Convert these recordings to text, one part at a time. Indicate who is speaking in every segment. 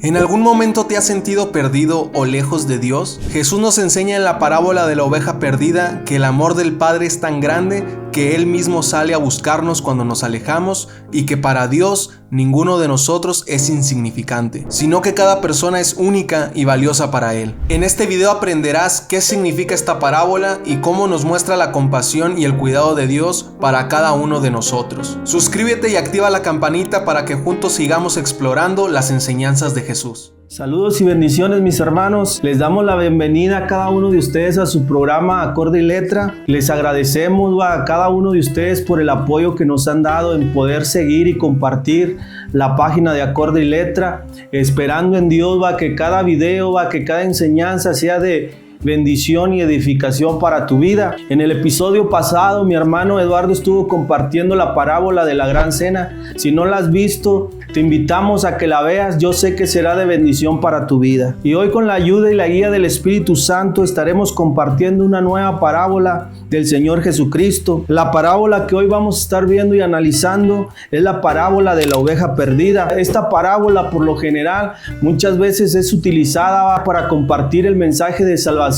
Speaker 1: ¿En algún momento te has sentido perdido o lejos de Dios? Jesús nos enseña en la parábola de la oveja perdida que el amor del Padre es tan grande que Él mismo sale a buscarnos cuando nos alejamos y que para Dios ninguno de nosotros es insignificante, sino que cada persona es única y valiosa para Él. En este video aprenderás qué significa esta parábola y cómo nos muestra la compasión y el cuidado de Dios para cada uno de nosotros. Suscríbete y activa la campanita para que juntos sigamos explorando las enseñanzas de Jesús.
Speaker 2: Saludos y bendiciones, mis hermanos. Les damos la bienvenida a cada uno de ustedes a su programa Acorde y Letra. Les agradecemos a cada uno de ustedes por el apoyo que nos han dado en poder seguir y compartir la página de Acorde y Letra, esperando en Dios que cada video, que cada enseñanza sea de bendición y edificación para tu vida. En el episodio pasado, mi hermano Eduardo estuvo compartiendo la parábola de la Gran Cena. Si no la has visto, te invitamos a que la veas. Yo sé que será de bendición para tu vida. Y hoy, con la ayuda y la guía del Espíritu Santo, estaremos compartiendo una nueva parábola del Señor Jesucristo. La parábola que hoy vamos a estar viendo y analizando es la parábola de la oveja perdida. Esta parábola, por lo general, muchas veces es utilizada para compartir el mensaje de salvación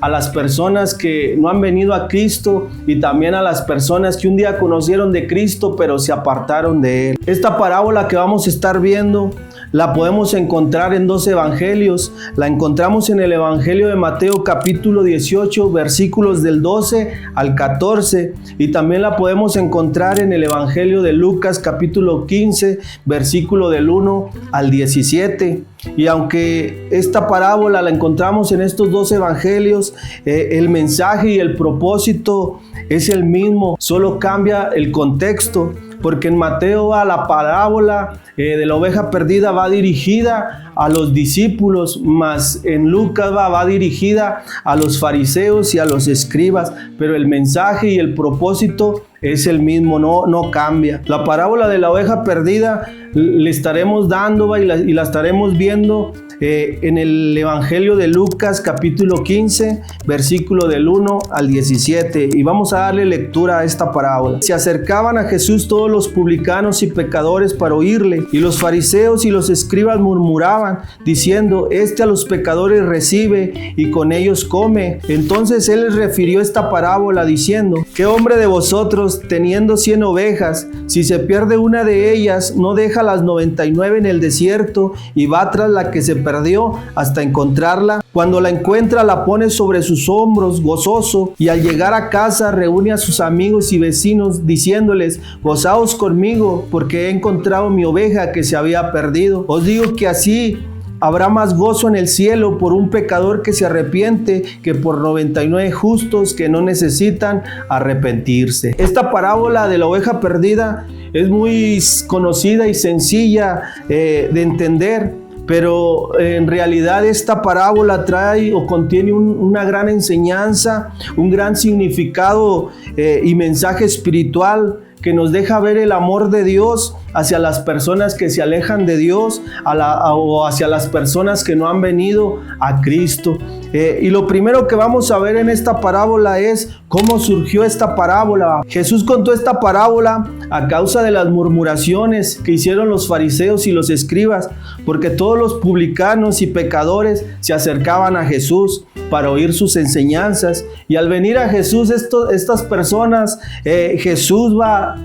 Speaker 2: a las personas que no han venido a Cristo y también a las personas que un día conocieron de Cristo pero se apartaron de Él. Esta parábola que vamos a estar viendo la podemos encontrar en dos evangelios. La encontramos en el Evangelio de Mateo capítulo 18 versículos del 12 al 14 y también la podemos encontrar en el Evangelio de Lucas capítulo 15 versículo del 1 al 17. Y aunque esta parábola la encontramos en estos dos evangelios, el mensaje y el propósito es el mismo, solo cambia el contexto. Porque en Mateo la parábola de la oveja perdida va dirigida a los discípulos, mas en Lucas va dirigida a los fariseos y a los escribas, pero el mensaje y el propósito es el mismo, no cambia. La parábola de la oveja perdida le estaremos dando y la estaremos viendo en el Evangelio de Lucas capítulo 15 versículo del 1 al 17, y vamos a darle lectura a esta parábola. Se acercaban a Jesús todos los publicanos y pecadores para oírle, y los fariseos y los escribas murmuraban diciendo: este a los pecadores recibe y con ellos come. Entonces él les refirió esta parábola diciendo: ¿qué hombre de vosotros, teniendo 100 ovejas, si se pierde una de ellas, no deja las 99 en el desierto y va tras la que se perdió hasta encontrarla? Cuando la encuentra, la pone sobre sus hombros gozoso, y al llegar a casa reúne a sus amigos y vecinos diciéndoles: gozaos conmigo porque he encontrado mi oveja que se había perdido. Os digo que así habrá más gozo en el cielo por un pecador que se arrepiente que por 99 justos que no necesitan arrepentirse. Esta parábola de la oveja perdida es muy conocida y sencilla de entender, pero en realidad esta parábola trae o contiene una gran enseñanza, un gran significado y mensaje espiritual que nos deja ver el amor de Dios hacia las personas que se alejan de Dios o hacia las personas que no han venido a Cristo. Y lo primero que vamos a ver en esta parábola es cómo surgió esta parábola. Jesús contó esta parábola a causa de las murmuraciones que hicieron los fariseos y los escribas, porque todos los publicanos y pecadores se acercaban a Jesús para oír sus enseñanzas, y al venir a Jesús estas personas, Jesús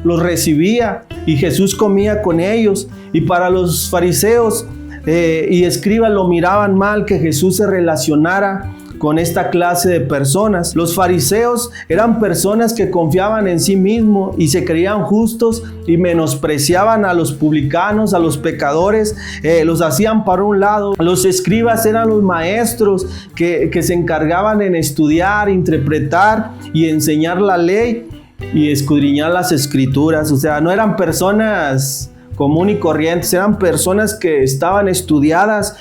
Speaker 2: los recibía y Jesús comía con ellos. Y para los fariseos y escribas lo miraban mal que Jesús se relacionara con esta clase de personas. Los fariseos eran personas que confiaban en sí mismos y se creían justos y menospreciaban a los publicanos, a los pecadores, los hacían para un lado. Los escribas eran los maestros que se encargaban en estudiar, interpretar y enseñar la ley y escudriñar las escrituras. O sea, no eran personas común y corrientes, eran personas que estaban estudiadas,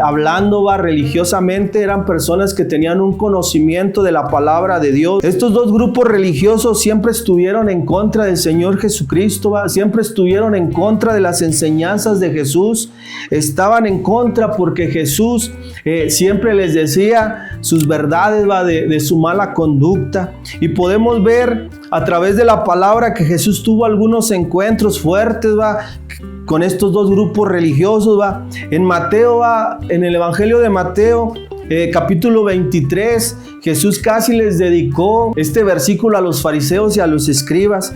Speaker 2: hablando religiosamente, eran personas que tenían un conocimiento de la palabra de Dios. Estos dos grupos religiosos siempre estuvieron en contra del Señor Jesucristo, siempre estuvieron en contra de las enseñanzas de Jesús, estaban en contra porque Jesús siempre les decía sus verdades de su mala conducta. Y podemos ver a través de la palabra que Jesús tuvo algunos encuentros fuertes con estos dos grupos religiosos, ¿va? En Mateo, ¿va? En el Evangelio de Mateo, capítulo 23, Jesús casi les dedicó este versículo a los fariseos y a los escribas,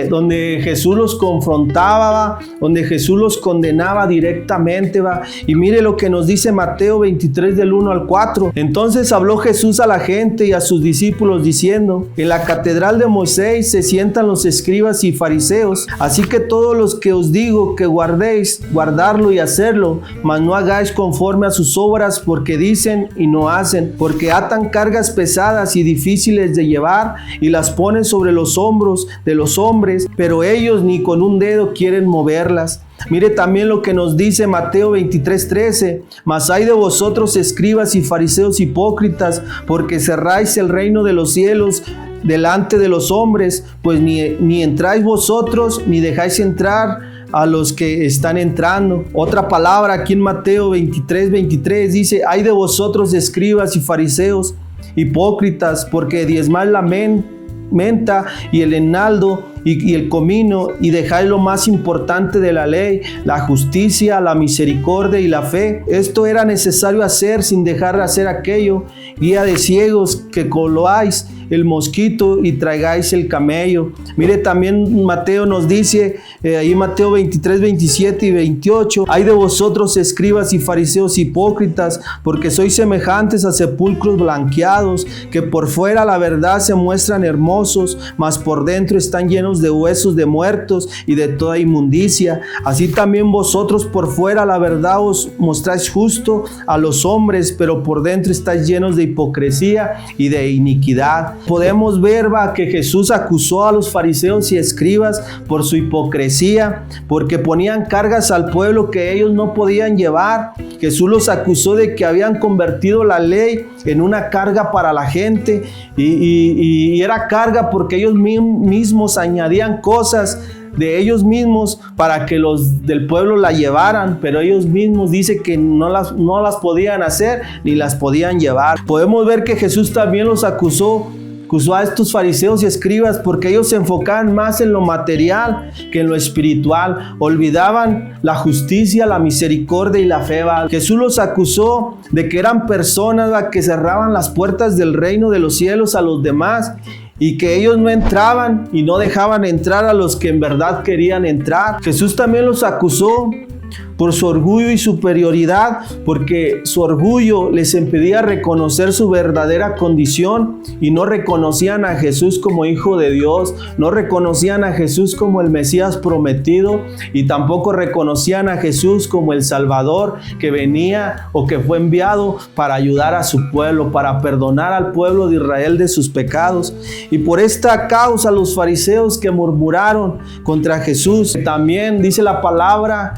Speaker 2: donde Jesús los confrontaba, ¿va? Donde Jesús los condenaba directamente, ¿va? Y mire lo que nos dice Mateo 23 del 1 al 4. Entonces habló Jesús a la gente y a sus discípulos diciendo: en la catedral de Moisés se sientan los escribas y fariseos, así que todos los que os digo que guardéis, guardarlo y hacerlo, mas no hagáis conforme a sus obras, porque dicen y no hacen, porque atan cargas pesadas y difíciles de llevar y las ponen sobre los hombros de los hombres, pero ellos ni con un dedo quieren moverlas. Mire también lo que nos dice Mateo 23:13: mas hay de vosotros, escribas y fariseos hipócritas, porque cerráis el reino de los cielos delante de los hombres, pues ni entráis vosotros, ni dejáis entrar a los que están entrando. Otra palabra aquí en Mateo 23:23 dice: ay de vosotros, escribas y fariseos hipócritas, porque diezmáis la menta y el enaldo y el comino, y dejáis lo más importante de la ley, la justicia, la misericordia y la fe. Esto era necesario hacer sin dejar de hacer aquello. Guía de ciegos, que coloáis el mosquito y traigáis el camello. Mire también Mateo nos dice, ahí Mateo 23, 27 y 28: ay de vosotros, escribas y fariseos hipócritas, porque sois semejantes a sepulcros blanqueados, que por fuera la verdad se muestran hermosos, mas por dentro están llenos de huesos de muertos y de toda inmundicia. Así también vosotros por fuera la verdad os mostráis justo a los hombres, pero por dentro estáis llenos de hipocresía y de iniquidad. Podemos ver, ¿va?, que Jesús acusó a los fariseos y escribas por su hipocresía, porque ponían cargas al pueblo que ellos no podían llevar. Jesús los acusó de que habían convertido la ley en una carga para la gente, y era carga porque ellos mismos añadían cosas de ellos mismos para que los del pueblo la llevaran, pero ellos mismos dice que no las podían hacer ni las podían llevar. Podemos ver que Jesús también los acusó a estos fariseos y escribas porque ellos se enfocaban más en lo material que en lo espiritual. Olvidaban la justicia, la misericordia y la fe. Jesús los acusó de que eran personas que cerraban las puertas del reino de los cielos a los demás, y que ellos no entraban y no dejaban entrar a los que en verdad querían entrar. Jesús también los acusó por su orgullo y superioridad, porque su orgullo les impedía reconocer su verdadera condición y no reconocían a Jesús como Hijo de Dios, no reconocían a Jesús como el Mesías prometido, y tampoco reconocían a Jesús como el Salvador que venía o que fue enviado para ayudar a su pueblo, para perdonar al pueblo de Israel de sus pecados. Y por esta causa los fariseos que murmuraron contra Jesús, también dice la palabra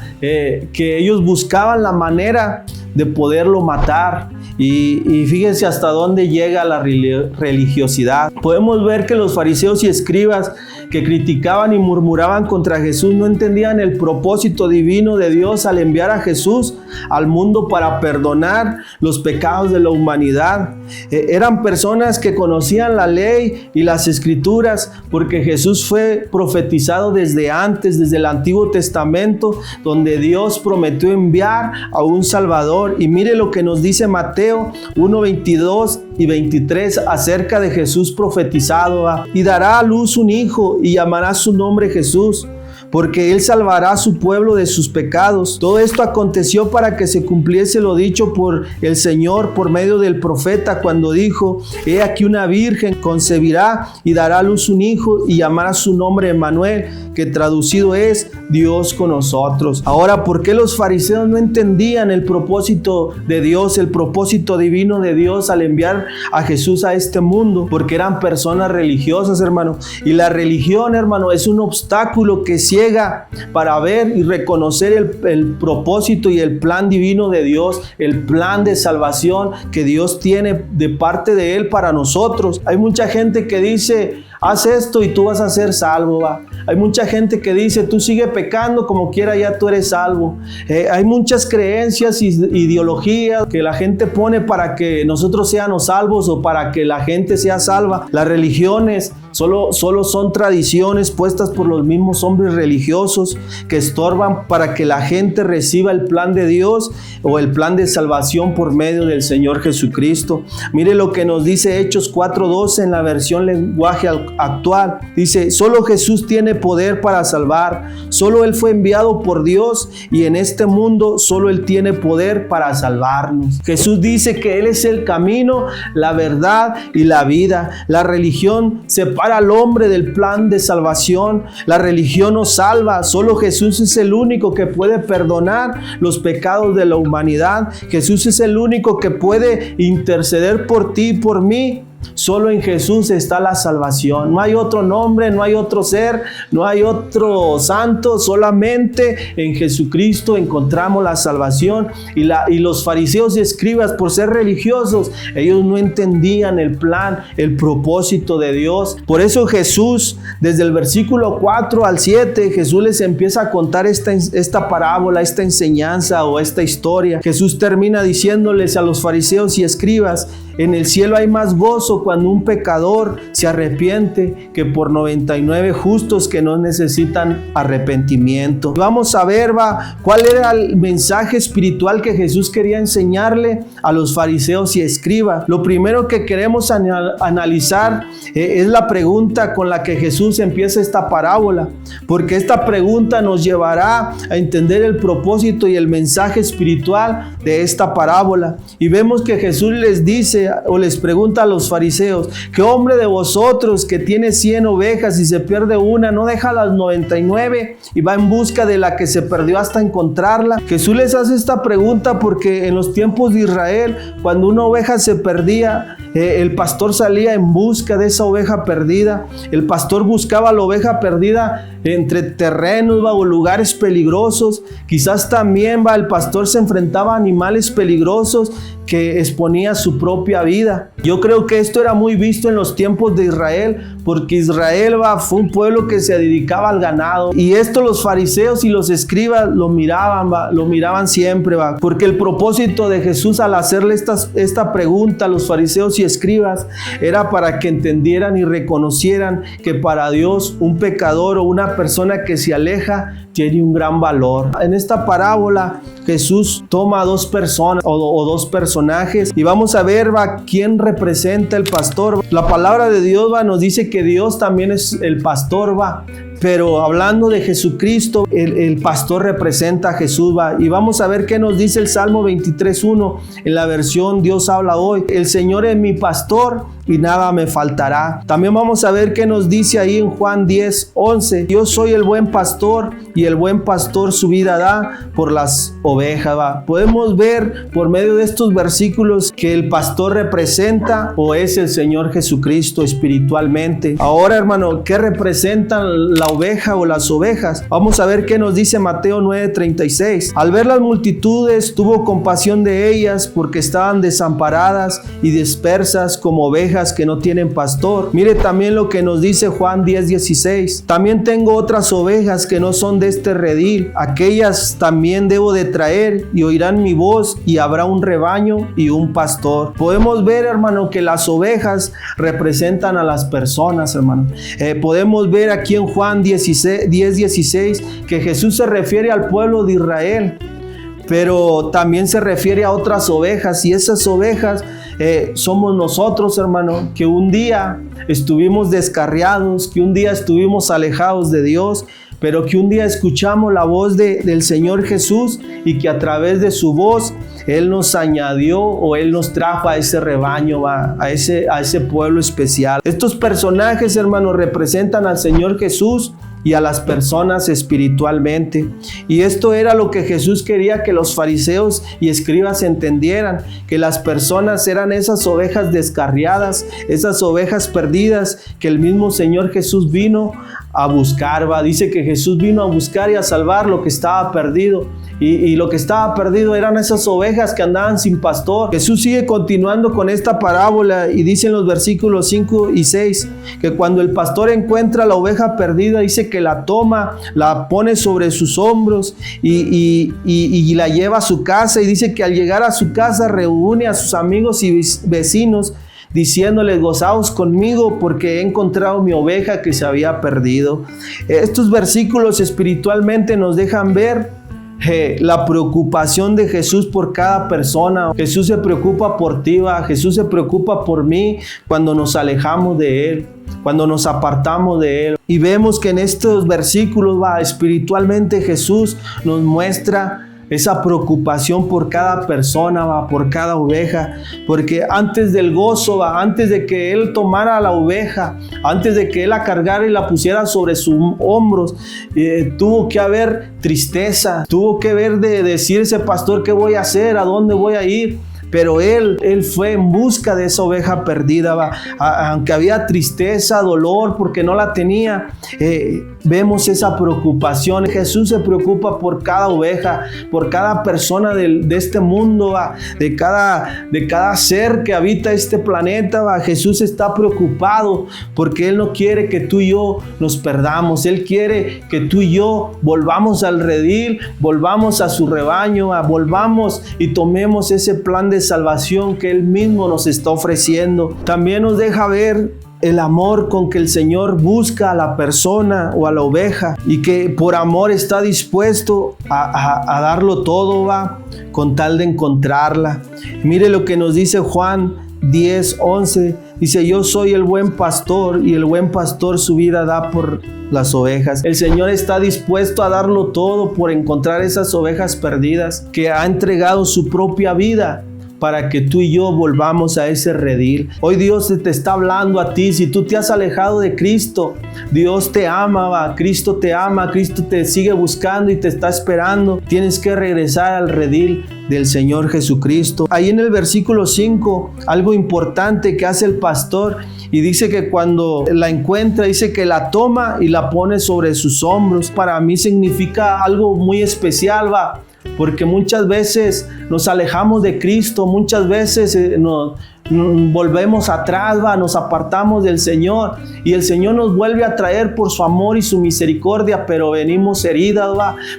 Speaker 2: que ellos buscaban la manera de poderlo matar. Y fíjense hasta dónde llega la religiosidad. Podemos ver que los fariseos y escribas que criticaban y murmuraban contra Jesús no entendían el propósito divino de Dios al enviar a Jesús al mundo para perdonar los pecados de la humanidad. Eran personas que conocían la ley y las escrituras, porque Jesús fue profetizado desde antes, desde el Antiguo Testamento, donde Dios prometió enviar a un Salvador. Y mire lo que nos dice Mateo 1, 22 y 23 acerca de Jesús profetizado: y dará a luz un hijo y llamará su nombre Jesús, porque él salvará a su pueblo de sus pecados. Todo esto aconteció para que se cumpliese lo dicho por el Señor por medio del profeta, cuando dijo: he aquí una virgen concebirá y dará a luz un hijo y llamará su nombre Emmanuel, que traducido es Dios con nosotros. Ahora, ¿por qué los fariseos no entendían el propósito de Dios, el propósito divino de Dios al enviar a Jesús a este mundo? Porque eran personas religiosas, hermano. Y la religión, hermano, es un obstáculo que ciega para ver y reconocer el propósito y el plan divino de Dios, el plan de salvación que Dios tiene de parte de Él para nosotros. Hay mucha gente que dice: haz esto y tú vas a ser salvo. Hay mucha gente que dice: tú sigue pecando, como quiera ya tú eres salvo. Hay muchas creencias y ideologías que la gente pone para que nosotros seamos salvos o para que la gente sea salva. Las religiones Solo son tradiciones puestas por los mismos hombres religiosos que estorban para que la gente reciba el plan de Dios o el plan de salvación por medio del Señor Jesucristo. Mire lo que nos dice Hechos 4:12 en la versión lenguaje actual. Dice: solo Jesús tiene poder para salvar, solo Él fue enviado por Dios y en este mundo solo Él tiene poder para salvarnos. Jesús dice que Él es el camino, la verdad y la vida. La religión separa al hombre del plan de salvación. La religión nos salva. Solo Jesús es el único que puede perdonar los pecados de la humanidad. Jesús es el único que puede interceder por ti y por mí. Solo en Jesús está la salvación. No hay otro nombre, no hay otro ser, no hay otro santo. Solamente en Jesucristo encontramos la salvación. Y los fariseos y escribas, por ser religiosos, ellos no entendían el plan, el propósito de Dios. Por eso Jesús, desde el versículo 4 al 7, Jesús les empieza a contar esta parábola, esta enseñanza o esta historia. Jesús termina diciéndoles a los fariseos y escribas: en el cielo hay más gozo cuando un pecador se arrepiente que por 99 justos que no necesitan arrepentimiento. Vamos a ver cuál era el mensaje espiritual que Jesús quería enseñarle a los fariseos y escribas. Lo primero que queremos analizar es la pregunta con la que Jesús empieza esta parábola, porque esta pregunta nos llevará a entender el propósito y el mensaje espiritual de esta parábola. Y vemos que Jesús les dice o les pregunta a los fariseos: ¿qué hombre de vosotros que tiene 100 ovejas y se pierde una no deja las 99 y va en busca de la que se perdió hasta encontrarla? Jesús les hace esta pregunta porque en los tiempos de Israel, cuando una oveja se perdía, el pastor salía en busca de esa oveja perdida. El pastor buscaba la oveja perdida entre terrenos o lugares peligrosos. Quizás también el pastor se enfrentaba a animales peligrosos que exponía su propia vida. Yo creo que esto era muy visto en los tiempos de Israel, porque Israel fue un pueblo que se dedicaba al ganado, y esto los fariseos y los escribas lo miraban siempre, porque el propósito de Jesús al hacerle esta pregunta a los fariseos y escribas era para que entendieran y reconocieran que para Dios un pecador o una persona que se aleja tiene un gran valor. En esta parábola Jesús toma a dos personas o dos personajes y vamos a ver quién representa el pastor. La palabra de Dios nos dice que Dios también es el pastor, pero hablando de Jesucristo, el pastor representa a Jesús, y vamos a ver qué nos dice el Salmo 23:1 en la versión Dios habla hoy. El Señor es mi pastor y nada me faltará. También vamos a ver qué nos dice ahí en Juan 10:11. Yo soy el buen pastor y el buen pastor su vida da por las ovejas. Podemos ver por medio de estos versículos que el pastor representa o es el Señor Jesucristo espiritualmente. Ahora, hermano, ¿qué representan la oveja o las ovejas? Vamos a ver qué nos dice Mateo 9:36. Al ver las multitudes, tuvo compasión de ellas porque estaban desamparadas y dispersas como ovejas que no tienen pastor. Mire también lo que nos dice Juan 10:16. También tengo otras ovejas que no son de este redil. Aquellas también debo de traer y oirán mi voz y habrá un rebaño y un pastor. Podemos ver, hermano, que las ovejas representan a las personas, hermano. Podemos ver aquí en Juan 10:16 que Jesús se refiere al pueblo de Israel, pero también se refiere a otras ovejas, y esas ovejas somos nosotros, hermano, que un día estuvimos descarriados, que un día estuvimos alejados de Dios, pero que un día escuchamos la voz del Señor Jesús y que a través de su voz Él nos añadió o Él nos trajo a ese rebaño, a ese pueblo especial. Estos personajes, hermanos, representan al Señor Jesús y a las personas espiritualmente. Y esto era lo que Jesús quería que los fariseos y escribas entendieran, que las personas eran esas ovejas descarriadas, esas ovejas perdidas que el mismo Señor Jesús vino a buscar. Dice que Jesús vino a buscar y a salvar lo que estaba perdido. Y lo que estaba perdido eran esas ovejas que andaban sin pastor. Jesús sigue continuando con esta parábola y dice en los versículos 5 y 6 que cuando el pastor encuentra la oveja perdida, dice que la toma, la pone sobre sus hombros y la lleva a su casa, y dice que al llegar a su casa reúne a sus amigos y vecinos. diciéndoles: gozaos conmigo porque he encontrado mi oveja que se había perdido. Estos versículos espiritualmente nos dejan ver la preocupación de Jesús por cada persona. Jesús se preocupa por ti, Jesús se preocupa por mí cuando nos alejamos de Él, cuando nos apartamos de Él. Y vemos que en estos versículos, espiritualmente Jesús nos muestra esa preocupación por cada persona, por cada oveja, porque antes del gozo, antes de que Él tomara la oveja, antes de que Él la cargara y la pusiera sobre sus hombros, tuvo que haber tristeza, tuvo que haber de decir ese pastor: ¿qué voy a hacer? ¿A dónde voy a ir? Pero él fue en busca de esa oveja perdida, aunque había tristeza, dolor porque no la tenía. Vemos esa preocupación. Jesús se preocupa por cada oveja, por cada persona de este mundo, de cada ser que habita este planeta. Jesús está preocupado porque Él no quiere que tú y yo nos perdamos. Él quiere que tú y yo volvamos al redil, volvamos a su rebaño, volvamos y tomemos ese plan de salvación que Él mismo nos está ofreciendo. También nos deja ver el amor con que el Señor busca a la persona o a la oveja, y que por amor está dispuesto a darlo todo, con tal de encontrarla. Mire lo que nos dice Juan 10:11. Dice: yo soy el buen pastor, y el buen pastor su vida da por las ovejas. El Señor está dispuesto a darlo todo por encontrar esas ovejas perdidas, que ha entregado su propia vida para que tú y yo volvamos a ese redil. Hoy Dios te está hablando a ti. Si tú te has alejado de Cristo, Dios te ama, Cristo te ama, Cristo te sigue buscando y te está esperando. Tienes que regresar al redil del Señor Jesucristo. Ahí en el versículo 5, algo importante que hace el pastor, y dice que cuando la encuentra, dice que la toma y la pone sobre sus hombros. Para mí significa algo muy especial, porque muchas veces nos alejamos de Cristo, muchas veces nos volvemos atrás, nos apartamos del Señor, y el Señor nos vuelve a traer por su amor y su misericordia, pero venimos heridas,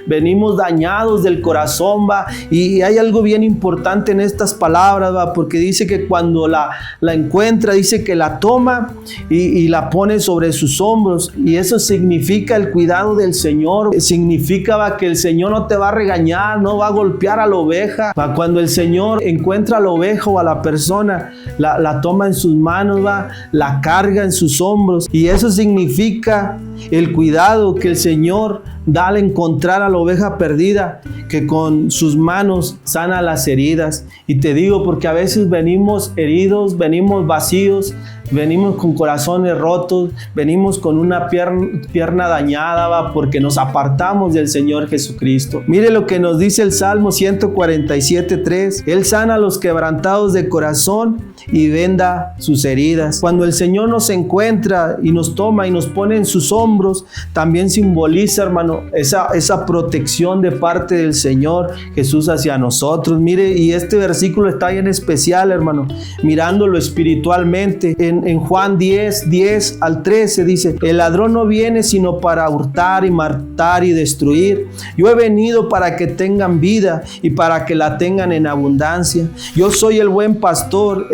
Speaker 2: venimos dañados del corazón, y hay algo bien importante en estas palabras, porque dice que cuando la encuentra, dice que la toma y la pone sobre sus hombros, y eso significa el cuidado del Señor. Significa que el Señor no te va a regañar, no va a golpear a la oveja. Cuando el Señor encuentra a la oveja o a la persona, la toma en sus manos, la carga en sus hombros, y eso significa el cuidado que el Señor da al encontrar a la oveja perdida, que con sus manos sana las heridas. Y te digo, porque a veces venimos heridos, venimos vacíos, venimos con corazones rotos, venimos con una pierna dañada, porque nos apartamos del Señor Jesucristo. Mire lo que nos dice el Salmo 147:3. Él sana a los quebrantados de corazón y venda sus heridas. Cuando el Señor nos encuentra y nos toma y nos pone en sus hombros, también simboliza, hermano, esa protección de parte del Señor Jesús hacia nosotros. Mire, y este versículo está bien especial, hermano, mirándolo espiritualmente. En Juan 10:10-13 dice: el ladrón no viene sino para hurtar y matar y destruir. Yo he venido para que tengan vida y para que la tengan en abundancia. Yo soy el buen pastor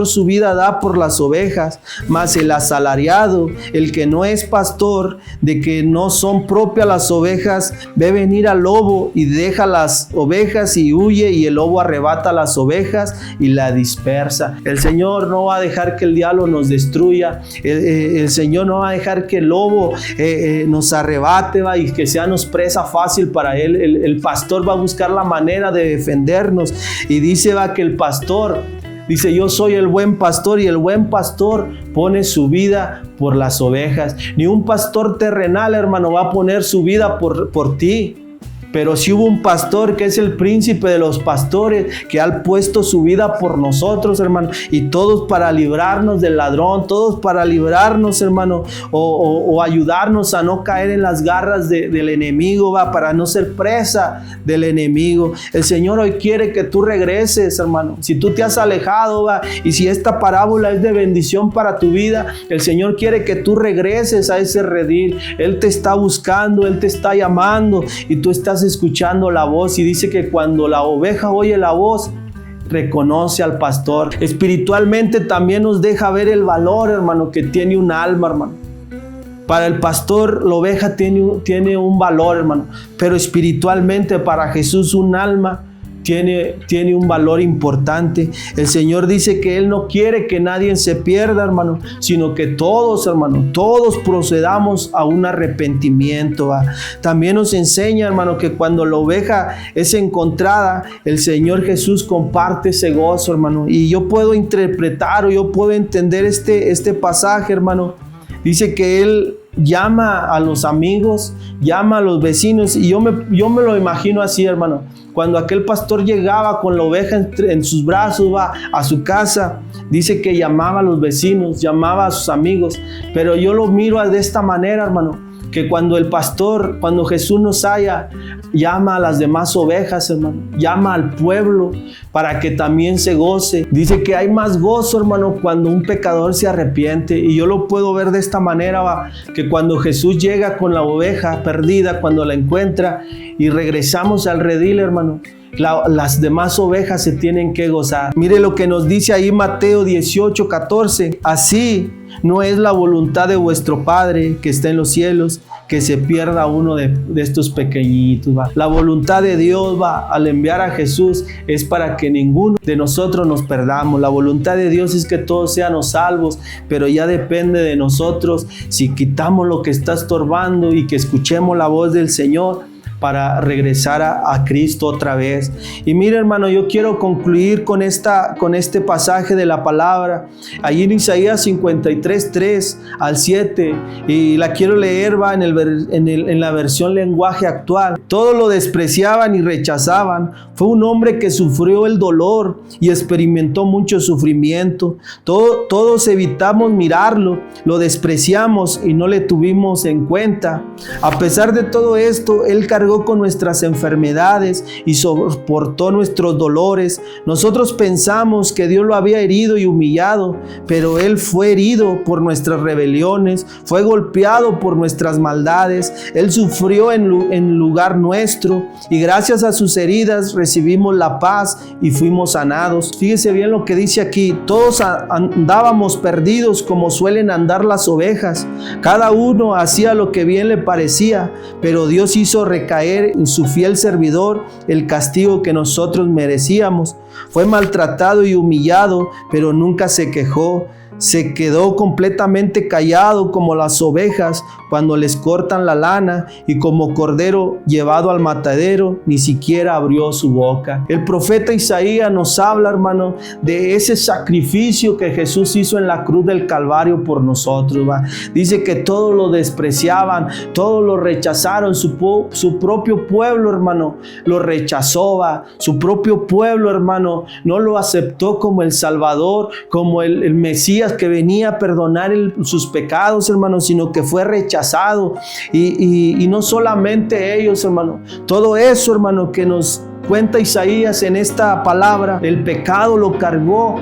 Speaker 2: su vida da por las ovejas, mas el asalariado, el que no es pastor, de que no son propias las ovejas, ve venir al lobo y deja las ovejas y huye, y el lobo arrebata las ovejas y la dispersa. El Señor no va a dejar que el diablo nos destruya. El Señor no va a dejar que el lobo nos arrebate, y que seamos presa fácil para él. El pastor va a buscar la manera de defendernos, y dice que el pastor dice: yo soy el buen pastor, y el buen pastor pone su vida por las ovejas. Ni un pastor terrenal, hermano, va a poner su vida por ti. Pero si hubo un pastor que es el príncipe de los pastores, que ha puesto su vida por nosotros, hermano, y todos para librarnos del ladrón, todos para librarnos, hermano, o ayudarnos a no caer en las garras del enemigo, para no ser presa del enemigo. El Señor hoy quiere que tú regreses, hermano. Si tú te has alejado, y si esta parábola es de bendición para tu vida, el Señor quiere que tú regreses a ese redil. Él te está buscando, Él te está llamando, y tú estás escuchando la voz. Y dice que cuando la oveja oye la voz, reconoce al pastor. Espiritualmente también nos deja ver el valor, hermano, que tiene un alma, hermano. Para el pastor, la oveja tiene un valor, hermano, pero espiritualmente para Jesús un alma tiene un valor importante. El Señor dice que Él no quiere que nadie se pierda, hermano, sino que todos, hermano, todos procedamos a un arrepentimiento. También nos enseña, hermano, que cuando la oveja es encontrada, el Señor Jesús comparte ese gozo, hermano. Y yo puedo interpretar o yo puedo entender este pasaje, hermano. Dice que Él llama a los amigos, llama a los vecinos, y yo me lo imagino así, hermano. Cuando aquel pastor llegaba con la oveja en sus brazos, va a su casa, dice que llamaba a los vecinos, llamaba a sus amigos. Pero yo lo miro de esta manera, hermano, que cuando Jesús nos halla, llama a las demás ovejas, hermano, llama al pueblo para que también se goce. Dice que hay más gozo, hermano, cuando un pecador se arrepiente, y yo lo puedo ver de esta manera, que cuando Jesús llega con la oveja perdida, cuando la encuentra y regresamos al redil, hermano, las demás ovejas se tienen que gozar. Mire lo que nos dice ahí Mateo 18:14. Así no es la voluntad de vuestro Padre que está en los cielos, que se pierda uno de estos pequeñitos. La voluntad de Dios, al enviar a Jesús, es para que ninguno de nosotros nos perdamos. La voluntad de Dios es que todos sean salvos, pero ya depende de nosotros si quitamos lo que está estorbando y que escuchemos la voz del Señor para regresar a Cristo otra vez. Y mire, hermano, yo quiero concluir con este pasaje de la palabra, allí en Isaías 53, 3 al 7, y la quiero leer, en la versión lenguaje actual. Todos lo despreciaban y rechazaban. Fue un hombre que sufrió el dolor y experimentó mucho sufrimiento. Todos evitamos mirarlo, lo despreciamos y no le tuvimos en cuenta. A pesar de todo esto, Él cargó con nuestras enfermedades y soportó nuestros dolores. Nosotros pensamos que Dios lo había herido y humillado, pero Él fue herido por nuestras rebeliones, fue golpeado por nuestras maldades. Él sufrió en lugar nuestro, y gracias a sus heridas recibimos la paz y fuimos sanados. Fíjese bien lo que dice aquí. Todos andábamos perdidos como suelen andar las ovejas. Cada uno hacía lo que bien le parecía, pero Dios hizo recaer en su fiel servidor el castigo que nosotros merecíamos. Fue maltratado y humillado, pero nunca se quejó. Se quedó completamente callado como las ovejas cuando les cortan la lana, y como cordero llevado al matadero ni siquiera abrió su boca. El profeta Isaías nos habla, hermano, de ese sacrificio que Jesús hizo en la cruz del Calvario por nosotros. Dice que todos lo despreciaban, todos lo rechazaron. Su propio pueblo, hermano, lo rechazó. Su propio pueblo, hermano, no lo aceptó como el Salvador, como el Mesías que venía a perdonar sus pecados, hermano, sino que fue rechazado. Y no solamente ellos, hermano, todo eso, hermano, que nos cuenta Isaías en esta palabra, el pecado lo cargó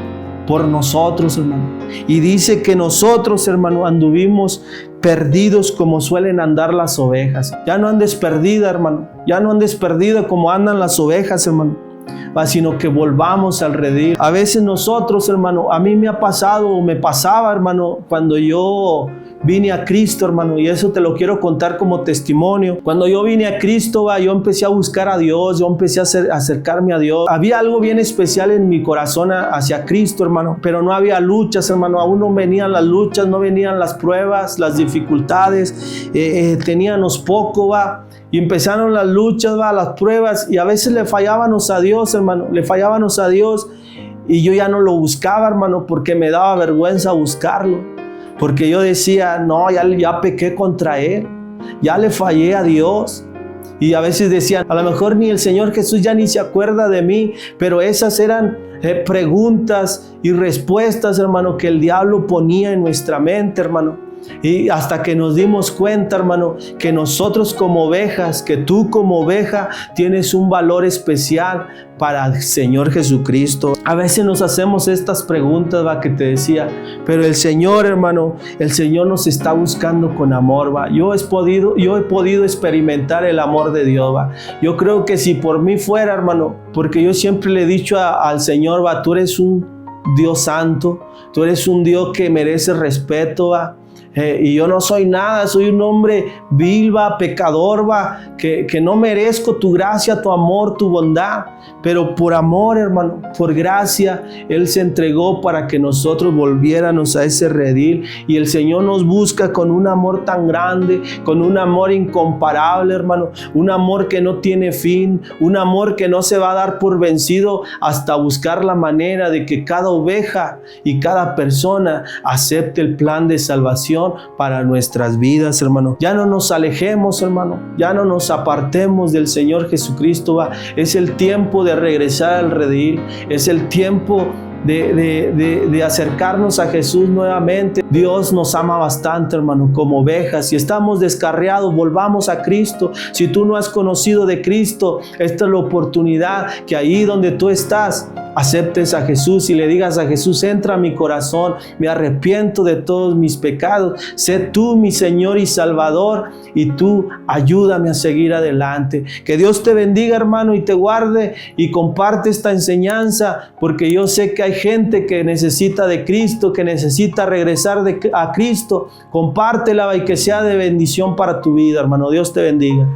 Speaker 2: por nosotros, hermano. Y dice que nosotros, hermano, anduvimos perdidos como suelen andar las ovejas. Ya no andes perdida, hermano, ya no andes perdida como andan las ovejas, hermano, sino que volvamos al redil. A veces nosotros, hermano, a mí me ha pasado o me pasaba, hermano, cuando yo vine a Cristo, hermano, y eso te lo quiero contar como testimonio. Cuando yo vine a Cristo, yo empecé a buscar a Dios, yo empecé a acercarme a Dios. Había algo bien especial en mi corazón hacia Cristo, hermano, pero no había luchas, hermano. Aún no venían las luchas, no venían las pruebas, las dificultades, teníamos poco, y empezaron las luchas, las pruebas, y a veces le fallábamos a Dios, hermano, le fallábamos a Dios, y yo ya no lo buscaba, hermano, porque me daba vergüenza buscarlo. Porque yo decía, no, ya pequé contra Él, ya le fallé a Dios. Y a veces decían, a lo mejor ni el Señor Jesús ya ni se acuerda de mí. Pero esas eran preguntas y respuestas, hermano, que el diablo ponía en nuestra mente, hermano. Y hasta que nos dimos cuenta, hermano, que nosotros como ovejas, que tú como oveja tienes un valor especial para el Señor Jesucristo. A veces nos hacemos estas preguntas, va, que te decía, pero el Señor, hermano, el Señor nos está buscando con amor, va. Yo he podido experimentar el amor de Dios, va. Yo creo que si por mí fuera, hermano, porque yo siempre le he dicho al Señor, va, tú eres un Dios santo, tú eres un Dios que merece respeto, va. Y yo no soy nada, soy un hombre vil, va, pecador, va, que no merezco tu gracia, tu amor, tu bondad, pero por amor, hermano, por gracia, Él se entregó para que nosotros volviéramos a ese redil, y el Señor nos busca con un amor tan grande, con un amor incomparable, hermano, un amor que no tiene fin, un amor que no se va a dar por vencido hasta buscar la manera de que cada oveja y cada persona acepte el plan de salvación para nuestras vidas, hermano. Ya no nos alejemos, hermano, ya no nos apartemos del Señor Jesucristo, va. Es el tiempo de regresar al redil, es el tiempo de acercarnos a Jesús nuevamente. Dios nos ama bastante, hermano, como ovejas. Si estamos descarriados, volvamos a Cristo. Si tú no has conocido de Cristo, esta es la oportunidad, que ahí donde tú estás, aceptes a Jesús y le digas a Jesús: entra a mi corazón, me arrepiento de todos mis pecados, sé tú mi Señor y Salvador, y tú ayúdame a seguir adelante. Que Dios te bendiga, hermano, y te guarde, y comparte esta enseñanza, porque yo sé que hay gente que necesita de Cristo, que necesita regresar a Cristo. Compártela y que sea de bendición para tu vida, hermano. Dios te bendiga.